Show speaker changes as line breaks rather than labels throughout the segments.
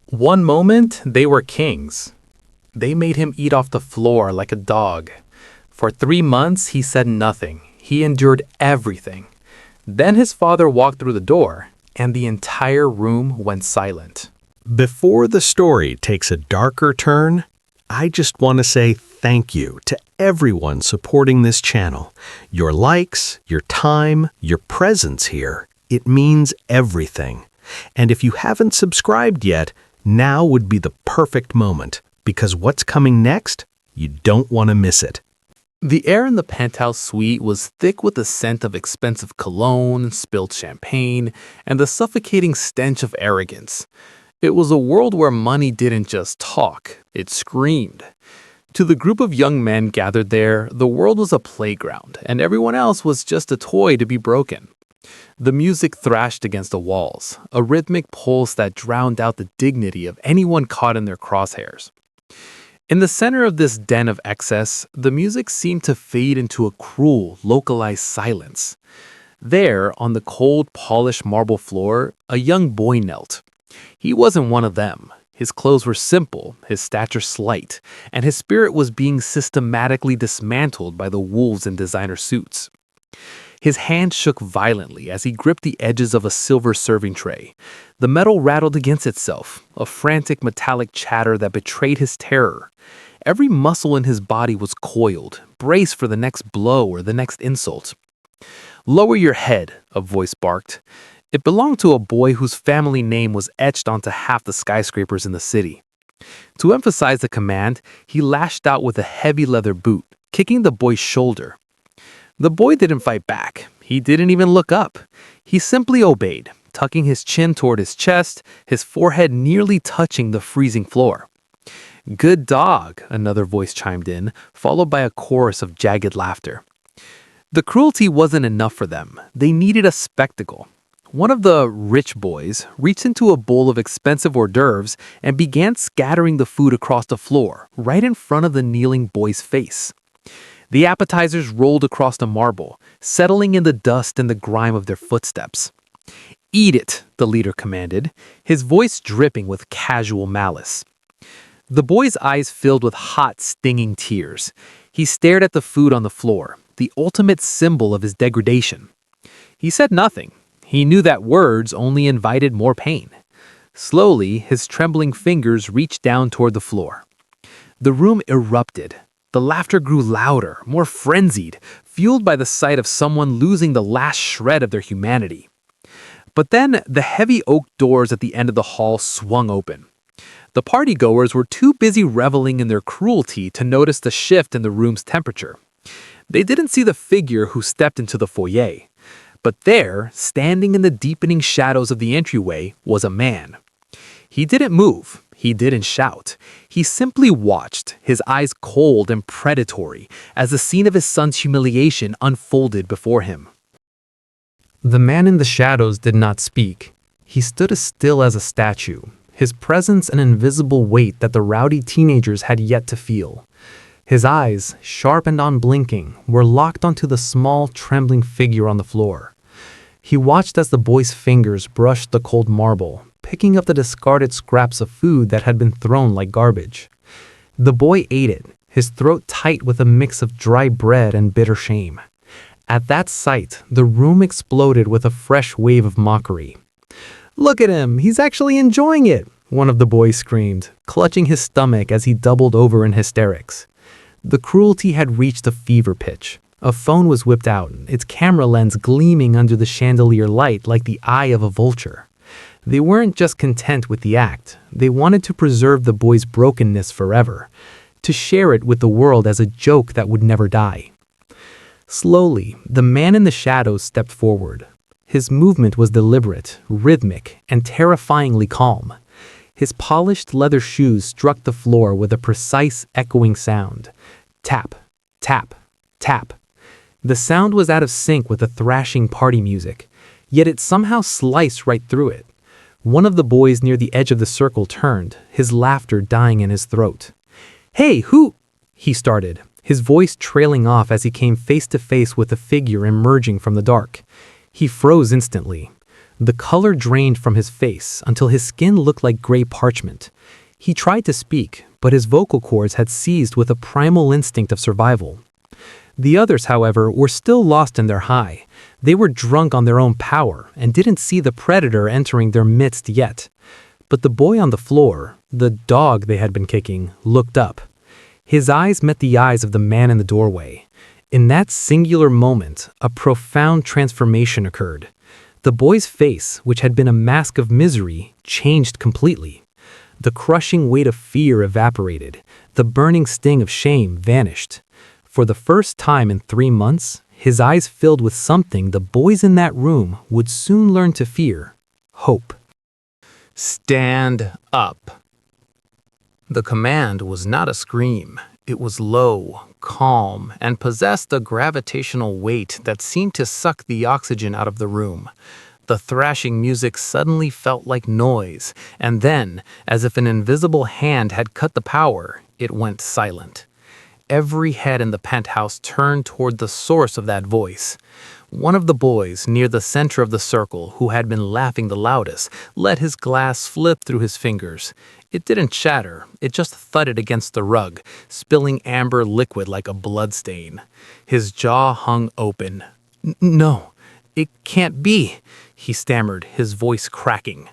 One moment, they were kings. They made him eat off the floor like a dog. For 3 months, he said nothing. He endured everything. Then his father walked through the door, and the entire room went silent.
Before the story takes a darker turn, I just want to say thank you to everyone supporting this channel. Your likes, your time, your presence here, it means everything. And if you haven't subscribed yet, now would be the perfect moment, because what's coming next, you don't want to miss it.
The air in the penthouse suite was thick with the scent of expensive cologne, spilled champagne, and the suffocating stench of arrogance. It was a world where money didn't just talk, it screamed. To the group of young men gathered there, the world was a playground, and everyone else was just a toy to be broken. The music thrashed against the walls, a rhythmic pulse that drowned out the dignity of anyone caught in their crosshairs. In the center of this den of excess, the music seemed to fade into a cruel, localized silence. There, on the cold, polished marble floor, a young boy knelt. He wasn't one of them. His clothes were simple, his stature slight, and his spirit was being systematically dismantled by the wolves in designer suits. His hand shook violently as he gripped the edges of a silver serving tray. The metal rattled against itself, a frantic metallic chatter that betrayed his terror. Every muscle in his body was coiled, braced for the next blow or the next insult. "Lower your head," a voice barked. It belonged to a boy whose family name was etched onto half the skyscrapers in the city. To emphasize the command, he lashed out with a heavy leather boot, kicking the boy's shoulder. The boy didn't fight back. He didn't even look up. He simply obeyed, tucking his chin toward his chest, his forehead nearly touching the freezing floor. "Good dog," another voice chimed in, followed by a chorus of jagged laughter. The cruelty wasn't enough for them. They needed a spectacle. One of the rich boys reached into a bowl of expensive hors d'oeuvres and began scattering the food across the floor, right in front of the kneeling boy's face. The appetizers rolled across the marble, settling in the dust and the grime of their footsteps. "Eat it," the leader commanded, his voice dripping with casual malice. The boy's eyes filled with hot, stinging tears. He stared at the food on the floor, the ultimate symbol of his degradation. He said nothing. He knew that words only invited more pain. Slowly, his trembling fingers reached down toward the floor. The room erupted. The laughter grew louder, more frenzied, fueled by the sight of someone losing the last shred of their humanity. But then, the heavy oak doors at the end of the hall swung open. The partygoers were too busy reveling in their cruelty to notice the shift in the room's temperature. They didn't see the figure who stepped into the foyer. But there, standing in the deepening shadows of the entryway, was a man. He didn't move. He didn't shout. He simply watched, his eyes cold and predatory, as the scene of his son's humiliation unfolded before him. The man in the shadows did not speak. He stood as still as a statue, his presence an invisible weight that the rowdy teenagers had yet to feel. His eyes, sharp and unblinking, were locked onto the small, trembling figure on the floor. He watched as the boy's fingers brushed the cold marble, picking up the discarded scraps of food that had been thrown like garbage. The boy ate it, his throat tight with a mix of dry bread and bitter shame. At that sight, the room exploded with a fresh wave of mockery. "Look at him! He's actually enjoying it!" one of the boys screamed, clutching his stomach as he doubled over in hysterics. The cruelty had reached a fever pitch. A phone was whipped out, its camera lens gleaming under the chandelier light like the eye of a vulture. They weren't just content with the act. They wanted to preserve the boy's brokenness forever, to share it with the world as a joke that would never die. Slowly, the man in the shadows stepped forward. His movement was deliberate, rhythmic, and terrifyingly calm. His polished leather shoes struck the floor with a precise, echoing sound. Tap, tap, tap. The sound was out of sync with the thrashing party music, yet it somehow sliced right through it. One of the boys near the edge of the circle turned, his laughter dying in his throat. "Hey, who?" he started, his voice trailing off as he came face to face with a figure emerging from the dark. He froze instantly. The color drained from his face until his skin looked like gray parchment. He tried to speak, but his vocal cords had seized with a primal instinct of survival. The others, however, were still lost in their high. They were drunk on their own power and didn't see the predator entering their midst yet. But the boy on the floor, the dog they had been kicking, looked up. His eyes met the eyes of the man in the doorway. In that singular moment, a profound transformation occurred. The boy's face, which had been a mask of misery, changed completely. The crushing weight of fear evaporated. The burning sting of shame vanished. For the first time in 3 months, his eyes filled with something the boys in that room would soon learn to fear: hope. Stand up. The command was not a scream. It was low, calm, and possessed a gravitational weight that seemed to suck the oxygen out of the room. The thrashing music suddenly felt like noise, and then, as if an invisible hand had cut the power, it went silent. Every head in the penthouse turned toward the source of that voice. One of the boys, near the center of the circle, who had been laughing the loudest, let his glass slip through his fingers. It didn't shatter, it just thudded against the rug, spilling amber liquid like a bloodstain. His jaw hung open. No, it can't be," he stammered, his voice cracking.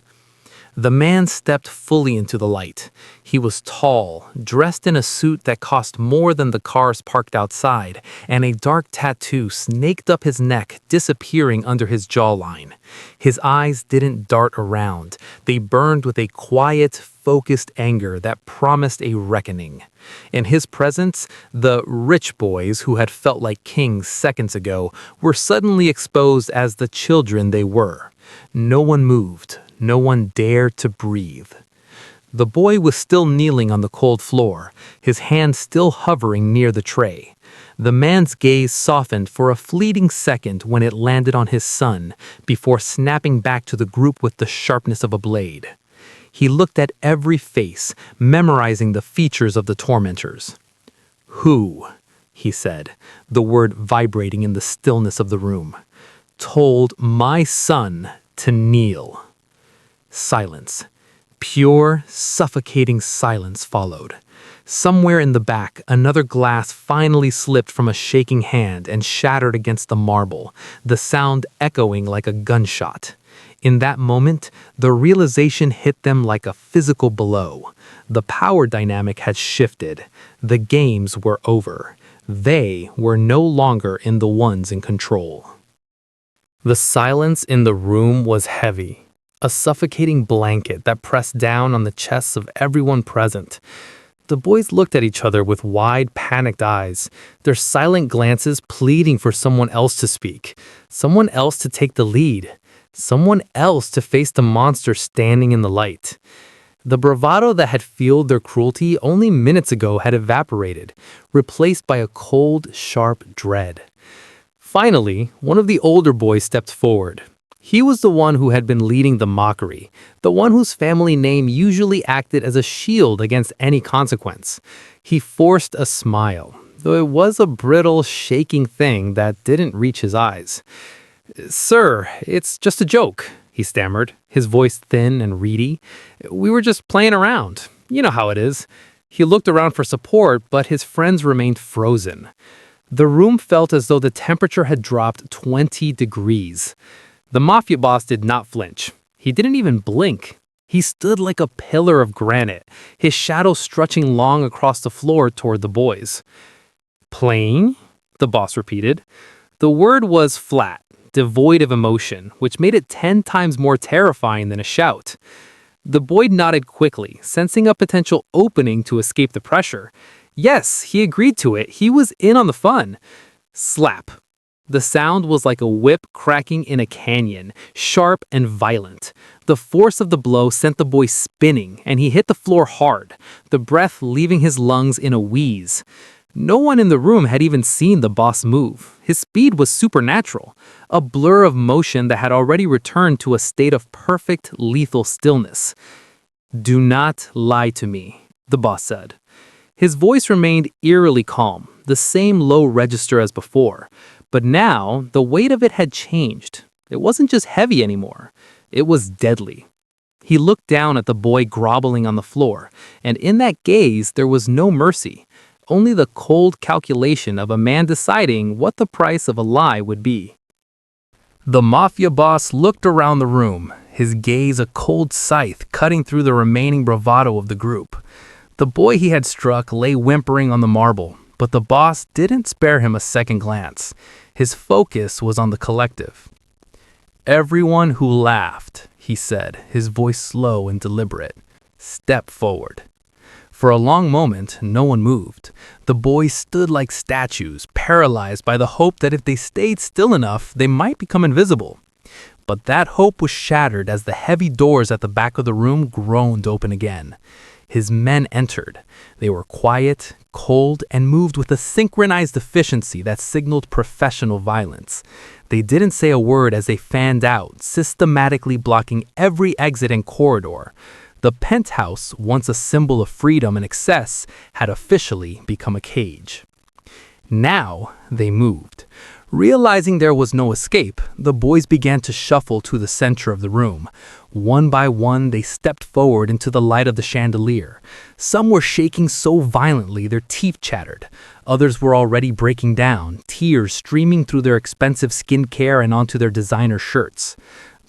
The man stepped fully into the light. He was tall, dressed in a suit that cost more than the cars parked outside, and a dark tattoo snaked up his neck, disappearing under his jawline. His eyes didn't dart around. They burned with a quiet, focused anger that promised a reckoning. In his presence, the rich boys who had felt like kings seconds ago were suddenly exposed as the children they were. No one moved. No one dared to breathe. The boy was still kneeling on the cold floor, his hand still hovering near the tray. The man's gaze softened for a fleeting second when it landed on his son, before snapping back to the group with the sharpness of a blade. He looked at every face, memorizing the features of the tormentors. "Who," he said, the word vibrating in the stillness of the room, "told my son to kneel?" Silence. Pure, suffocating silence followed. Somewhere in the back, another glass finally slipped from a shaking hand and shattered against the marble, the sound echoing like a gunshot. In that moment, the realization hit them like a physical blow. The power dynamic had shifted. The games were over. They were no longer in the ones in control. The silence in the room was heavy. A suffocating blanket that pressed down on the chests of everyone present. The boys looked at each other with wide, panicked eyes, their silent glances pleading for someone else to speak, someone else to take the lead, someone else to face the monster standing in the light. The bravado that had fueled their cruelty only minutes ago had evaporated, replaced by a cold, sharp dread. Finally, one of the older boys stepped forward. He was the one who had been leading the mockery, the one whose family name usually acted as a shield against any consequence. He forced a smile, though it was a brittle, shaking thing that didn't reach his eyes. "Sir, it's just a joke," he stammered, his voice thin and reedy. "We were just playing around. You know how it is." He looked around for support, but his friends remained frozen. The room felt as though the temperature had dropped 20 degrees. The Mafia Boss did not flinch. He didn't even blink. He stood like a pillar of granite, his shadow stretching long across the floor toward the boys. "Playing?" the boss repeated. The word was flat, devoid of emotion, which made it 10 times more terrifying than a shout. The boy nodded quickly, sensing a potential opening to escape the pressure. Yes, he agreed to it. He was in on the fun. Slap. The sound was like a whip cracking in a canyon, sharp and violent. The force of the blow sent the boy spinning, and he hit the floor hard, the breath leaving his lungs in a wheeze. No one in the room had even seen the boss move. His speed was supernatural, a blur of motion that had already returned to a state of perfect, lethal stillness. "Do not lie to me," the boss said. His voice remained eerily calm, the same low register as before. But now, the weight of it had changed. It wasn't just heavy anymore. It was deadly. He looked down at the boy groveling on the floor, and in that gaze there was no mercy, only the cold calculation of a man deciding what the price of a lie would be. The Mafia Boss looked around the room, his gaze a cold scythe cutting through the remaining bravado of the group. The boy he had struck lay whimpering on the marble, but the boss didn't spare him a second glance. His focus was on the collective. "Everyone who laughed," he said, his voice slow and deliberate, "step forward." For a long moment, no one moved. The boys stood like statues, paralyzed by the hope that if they stayed still enough, they might become invisible. But that hope was shattered as the heavy doors at the back of the room groaned open again. His men entered. They were quiet, cold, and moved with a synchronized efficiency that signaled professional violence. They didn't say a word as they fanned out, systematically blocking every exit and corridor. The penthouse, once a symbol of freedom and excess, had officially become a cage. Now they moved. Realizing there was no escape, the boys began to shuffle to the center of the room. One by one, they stepped forward into the light of the chandelier. Some were shaking so violently their teeth chattered. Others were already breaking down, tears streaming through their expensive skincare and onto their designer shirts.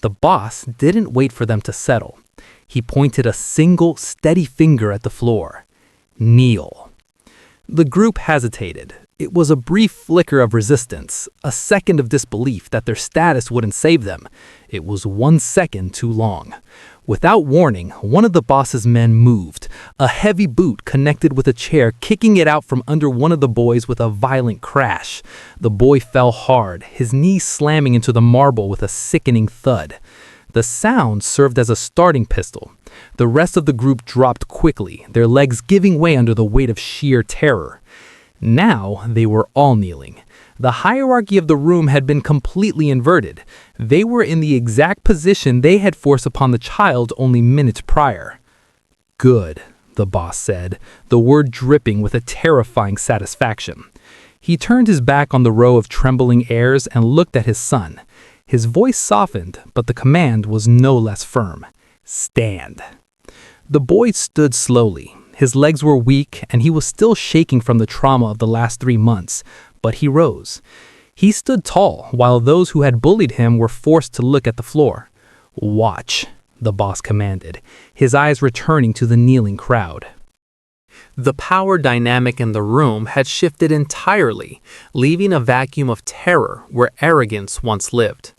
The boss didn't wait for them to settle. He pointed a single, steady finger at the floor. "Kneel." The group hesitated. It was a brief flicker of resistance, a second of disbelief that their status wouldn't save them. It was 1 second too long. Without warning, one of the boss's men moved, a heavy boot connected with a chair, kicking it out from under one of the boys with a violent crash. The boy fell hard, his knees slamming into the marble with a sickening thud. The sound served as a starting pistol. The rest of the group dropped quickly, their legs giving way under the weight of sheer terror. Now they were all kneeling. The hierarchy of the room had been completely inverted. They were in the exact position they had forced upon the child only minutes prior. "Good," the boss said, the word dripping with a terrifying satisfaction. He turned his back on the row of trembling heirs and looked at his son. His voice softened, but the command was no less firm. "Stand." The boy stood slowly. His legs were weak, and he was still shaking from the trauma of the last 3 months, but he rose. He stood tall, while those who had bullied him were forced to look at the floor. "Watch," the boss commanded, his eyes returning to the kneeling crowd. The power dynamic in the room had shifted entirely, leaving a vacuum of terror where arrogance once lived.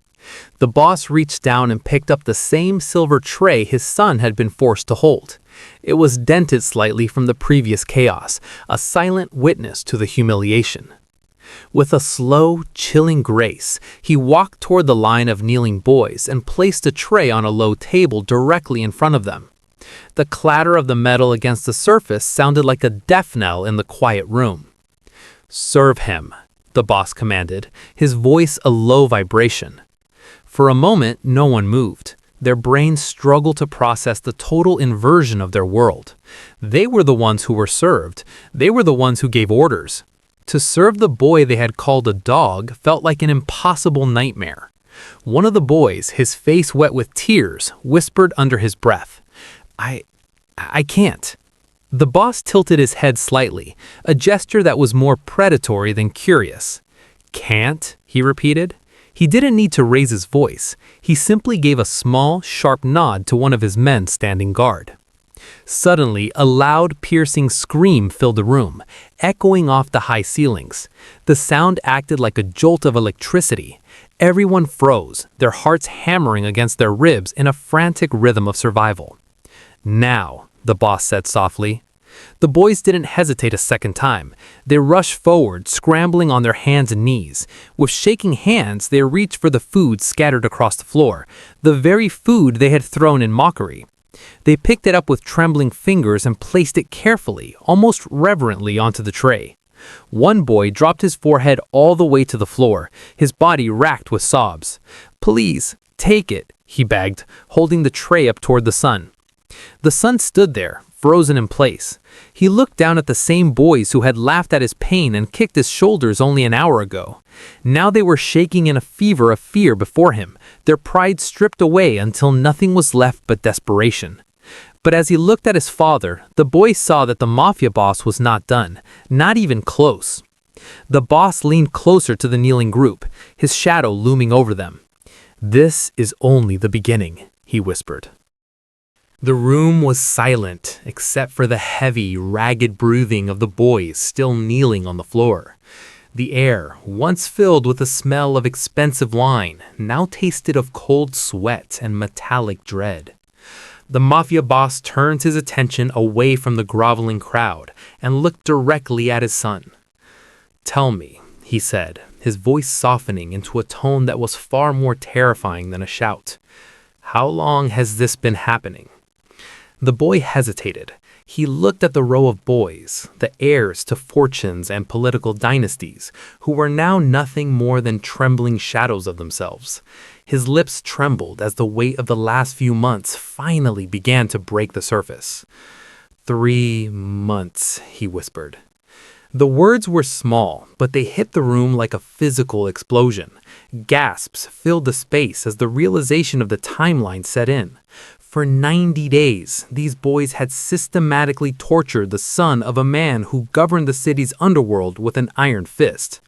The boss reached down and picked up the same silver tray his son had been forced to hold. It was dented slightly from the previous chaos, a silent witness to the humiliation. With a slow, chilling grace, he walked toward the line of kneeling boys and placed a tray on a low table directly in front of them. The clatter of the metal against the surface sounded like a death knell in the quiet room. "Serve him," the boss commanded, his voice a low vibration. For a moment, no one moved. Their brains struggled to process the total inversion of their world. They were the ones who were served. They were the ones who gave orders. To serve the boy they had called a dog felt like an impossible nightmare. One of the boys, his face wet with tears, whispered under his breath, I can't." The boss tilted his head slightly, a gesture that was more predatory than curious. "Can't?" he repeated. He didn't need to raise his voice. He simply gave a small, sharp nod to one of his men standing guard. Suddenly, a loud, piercing scream filled the room, echoing off the high ceilings. The sound acted like a jolt of electricity. Everyone froze, their hearts hammering against their ribs in a frantic rhythm of survival. "Now," the boss said softly. The boys didn't hesitate a second time. They rushed forward, scrambling on their hands and knees. With shaking hands, they reached for the food scattered across the floor, the very food they had thrown in mockery. They picked it up with trembling fingers and placed it carefully, almost reverently, onto the tray. One boy dropped his forehead all the way to the floor, his body racked with sobs. "Please, take it," he begged, holding the tray up toward the sun. The son stood there, frozen in place. He looked down at the same boys who had laughed at his pain and kicked his shoulders only an hour ago. Now they were shaking in a fever of fear before him, their pride stripped away until nothing was left but desperation. But as he looked at his father, the boy saw that the Mafia Boss was not done, not even close. The boss leaned closer to the kneeling group, his shadow looming over them. "This is only the beginning," he whispered. The room was silent, except for the heavy, ragged breathing of the boys still kneeling on the floor. The air, once filled with the smell of expensive wine, now tasted of cold sweat and metallic dread. The Mafia Boss turned his attention away from the groveling crowd and looked directly at his son. "Tell me," he said, his voice softening into a tone that was far more terrifying than a shout. "How long has this been happening?" The boy hesitated. He looked at the row of boys, the heirs to fortunes and political dynasties, who were now nothing more than trembling shadows of themselves. His lips trembled as the weight of the last few months finally began to break the surface. 3 months, he whispered. The words were small, but they hit the room like a physical explosion. Gasps filled the space as the realization of the timeline set in. For 90 days, these boys had systematically tortured the son of a man who governed the city's underworld with an iron fist.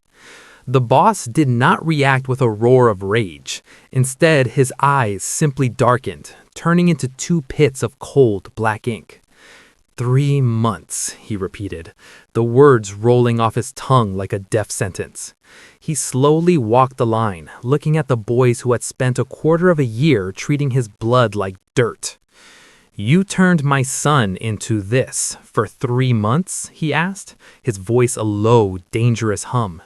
The boss did not react with a roar of rage. Instead, his eyes simply darkened, turning into 2 pits of cold black ink. 3 months, he repeated, the words rolling off his tongue like a death sentence. He slowly walked the line, looking at the boys who had spent a quarter of a year treating his blood like dirt. "You turned my son into this for 3 months?" he asked, his voice a low, dangerous hum.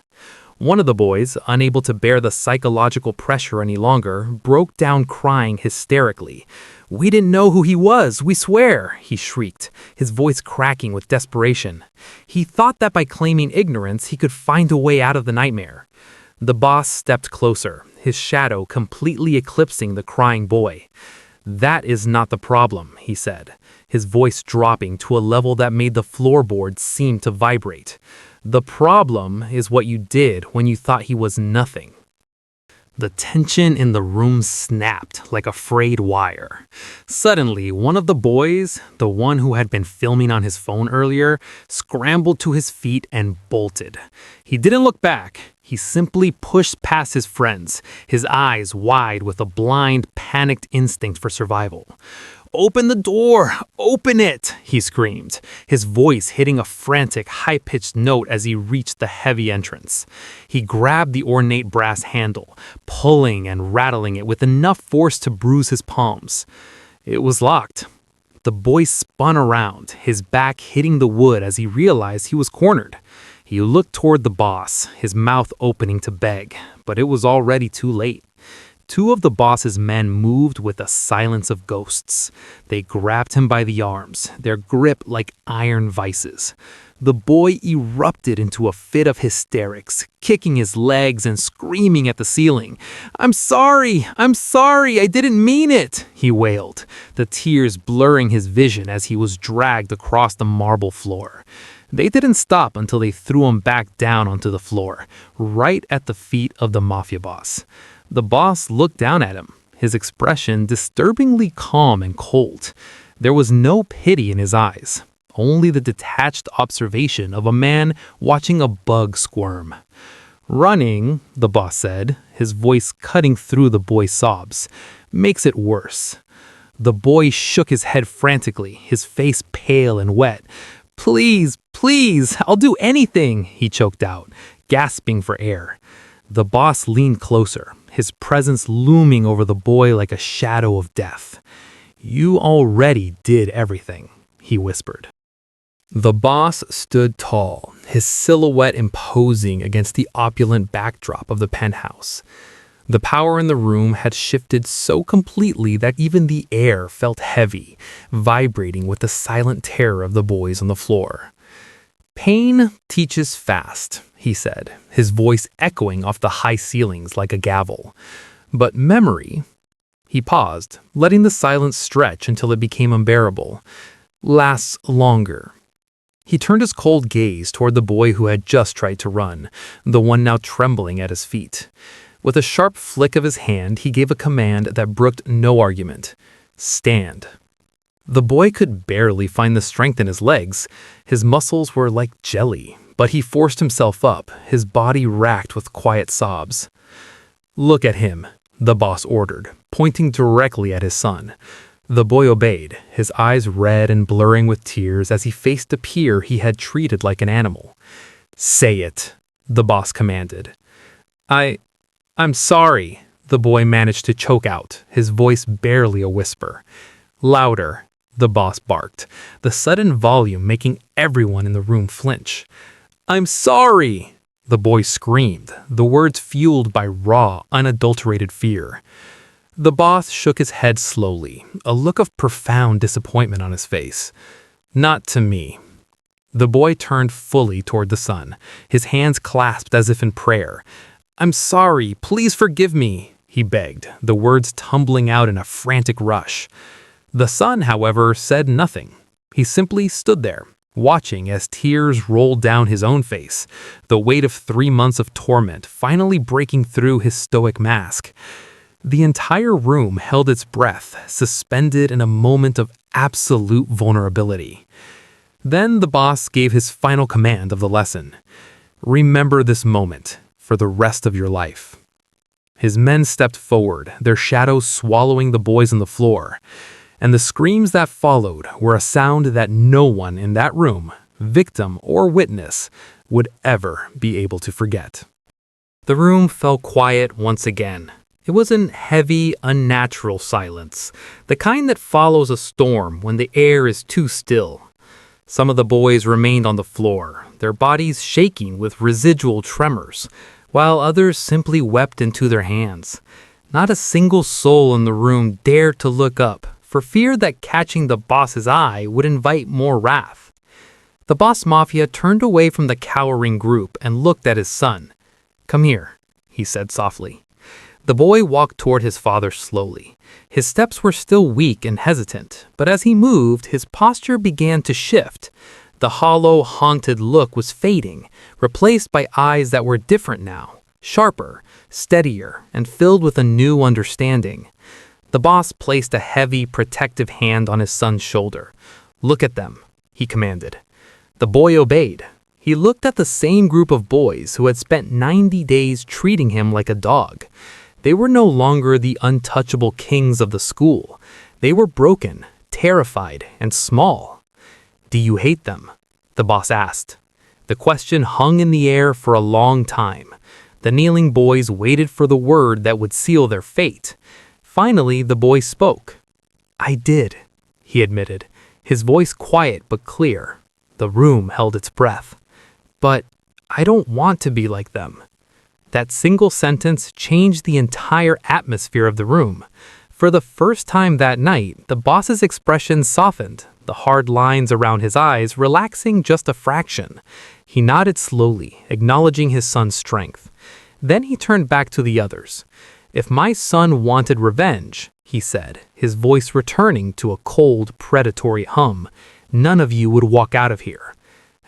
One of the boys, unable to bear the psychological pressure any longer, broke down crying hysterically. "We didn't know who he was, we swear," he shrieked, his voice cracking with desperation. He thought that by claiming ignorance, he could find a way out of the nightmare. The boss stepped closer, his shadow completely eclipsing the crying boy. "That is not the problem," he said, his voice dropping to a level that made the floorboards seem to vibrate. "The problem is what you did when you thought he was nothing." The tension in the room snapped like a frayed wire. Suddenly, one of the boys, the one who had been filming on his phone earlier, scrambled to his feet and bolted. He didn't look back. He simply pushed past his friends, his eyes wide with a blind, panicked instinct for survival. "Open the door! Open it!" he screamed, his voice hitting a frantic, high-pitched note as he reached the heavy entrance. He grabbed the ornate brass handle, pulling and rattling it with enough force to bruise his palms. It was locked. The boy spun around, his back hitting the wood as he realized he was cornered. He looked toward the boss, his mouth opening to beg, but it was already too late. 2 of the boss's men moved with the silence of ghosts. They grabbed him by the arms, their grip like iron vices. The boy erupted into a fit of hysterics, kicking his legs and screaming at the ceiling. I'm sorry, I didn't mean it," he wailed, the tears blurring his vision as he was dragged across the marble floor. They didn't stop until they threw him back down onto the floor, right at the feet of the Mafia Boss. The boss looked down at him, his expression disturbingly calm and cold. There was no pity in his eyes, only the detached observation of a man watching a bug squirm. "Running," the boss said, his voice cutting through the boy's sobs, "makes it worse." The boy shook his head frantically, his face pale and wet. Please, I'll do anything," he choked out, gasping for air. The boss leaned closer, his presence looming over the boy like a shadow of death. "You already did everything," he whispered. The boss stood tall, his silhouette imposing against the opulent backdrop of the penthouse. The power in the room had shifted so completely that even the air felt heavy, vibrating with the silent terror of the boys on the floor. "Pain teaches fast," he said, his voice echoing off the high ceilings like a gavel. "But memory," He paused, letting the silence stretch until it became unbearable. Lasts longer. He turned his cold gaze toward the boy who had just tried to run, the one now trembling at his feet. With a sharp flick of his hand, he gave a command that brooked no argument. Stand. The boy could barely find the strength in his legs. His muscles were like jelly, but he forced himself up, his body racked with quiet sobs. Look at him, the boss ordered, pointing directly at his son. The boy obeyed, his eyes red and blurring with tears as he faced the peer he had treated like an animal. Say it, the boss commanded. I'm sorry, the boy managed to choke out, his voice barely a whisper. Louder, the boss barked, the sudden volume making everyone in the room flinch. I'm sorry, the boy screamed, the words fueled by raw, unadulterated fear. The boss shook his head slowly, a look of profound disappointment on his face. Not to me. The boy turned fully toward the son, his hands clasped as if in prayer. I'm sorry, please forgive me, he begged, the words tumbling out in a frantic rush. The son, however, said nothing. He simply stood there, watching as tears rolled down his own face, the weight of 3 months of torment finally breaking through his stoic mask. The entire room held its breath, suspended in a moment of absolute vulnerability. Then the boss gave his final command of the lesson. Remember this moment for the rest of your life. His men stepped forward, their shadows swallowing the boys on the floor, and the screams that followed were a sound that no one in that room, victim or witness, would ever be able to forget. The room fell quiet once again. It was an heavy, unnatural silence, the kind that follows a storm when the air is too still. Some of the boys remained on the floor, their bodies shaking with residual tremors, while others simply wept into their hands. Not a single soul in the room dared to look up, for fear that catching the boss's eye would invite more wrath. The boss mafia turned away from the cowering group and looked at his son. Come here, he said softly. The boy walked toward his father slowly. His steps were still weak and hesitant, but as he moved, his posture began to shift. The hollow, haunted look was fading, replaced by eyes that were different now, sharper, steadier, and filled with a new understanding. The boss placed a heavy, protective hand on his son's shoulder. Look at them, he commanded. The boy obeyed. He looked at the same group of boys who had spent 90 days treating him like a dog. They were no longer the untouchable kings of the school. They were broken, terrified, and small. Do you hate them? The boss asked. The question hung in the air for a long time. The kneeling boys waited for the word that would seal their fate. Finally, the boy spoke. I did, he admitted, his voice quiet but clear. The room held its breath. But I don't want to be like them. That single sentence changed the entire atmosphere of the room. For the first time that night, the boss's expression softened, the hard lines around his eyes relaxing just a fraction. He nodded slowly, acknowledging his son's strength. Then he turned back to the others. If my son wanted revenge, he said, his voice returning to a cold, predatory hum, none of you would walk out of here.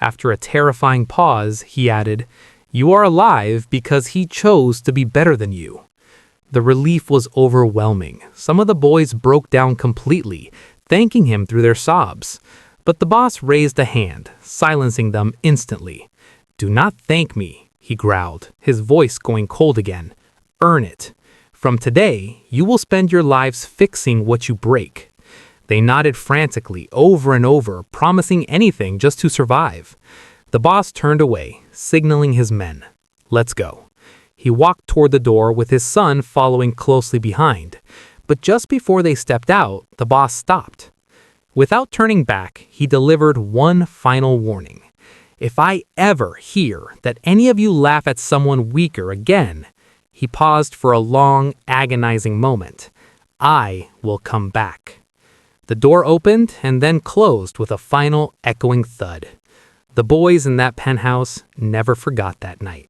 After a terrifying pause, he added, You are alive because he chose to be better than you. The relief was overwhelming. Some of the boys broke down completely, thanking him through their sobs. But the boss raised a hand, silencing them instantly. Do not thank me, he growled, his voice going cold again. Earn it. From today, you will spend your lives fixing what you break. They nodded frantically, over and over, promising anything just to survive. The boss turned away, signaling his men. Let's go. He walked toward the door with his son following closely behind. But just before they stepped out, the boss stopped. Without turning back, he delivered one final warning. If I ever hear that any of you laugh at someone weaker again, he paused for a long, agonizing moment. I will come back. The door opened and then closed with a final echoing thud. The boys in that penthouse never forgot that night.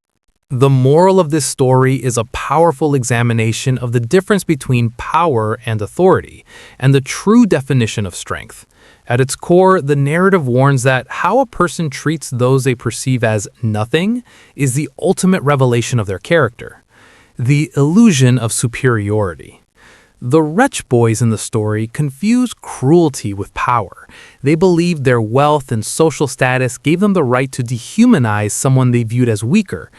The moral of this story is a powerful examination of the difference between power and authority, and the true definition of strength. At its core, the narrative warns that how a person treats those they perceive as nothing is the ultimate revelation of their character. The illusion of superiority. The wretch boys in the story confuse cruelty with power. They believed their wealth and social status gave them the right to dehumanize someone they viewed as weaker.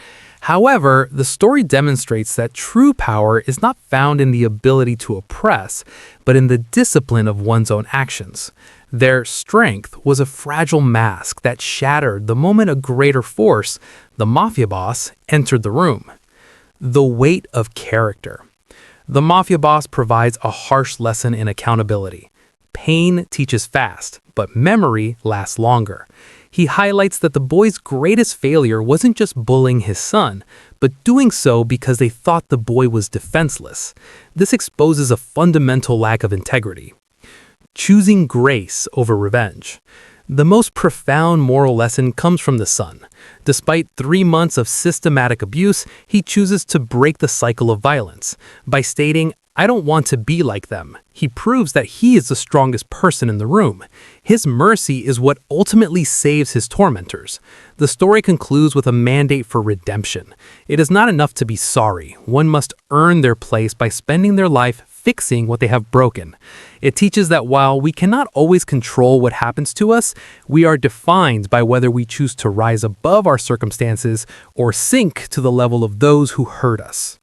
However, the story demonstrates that true power is not found in the ability to oppress, but in the discipline of one's own actions. Their strength was a fragile mask that shattered the moment a greater force, the Mafia Boss, entered the room. The weight of character. The Mafia Boss provides a harsh lesson in accountability. Pain teaches fast, but memory lasts longer. He highlights that the boy's greatest failure wasn't just bullying his son, but doing so because they thought the boy was defenseless. This exposes a fundamental lack of integrity. Choosing grace over revenge. The most profound moral lesson comes from the son. Despite 3 months of systematic abuse, he chooses to break the cycle of violence. By stating, "I don't want to be like them," he proves that he is the strongest person in the room. His mercy is what ultimately saves his tormentors. The story concludes with a mandate for redemption. It is not enough to be sorry. One must earn their place by spending their life fixing what they have broken. It teaches that while we cannot always control what happens to us, we are defined by whether we choose to rise above our circumstances or sink to the level of those who hurt us.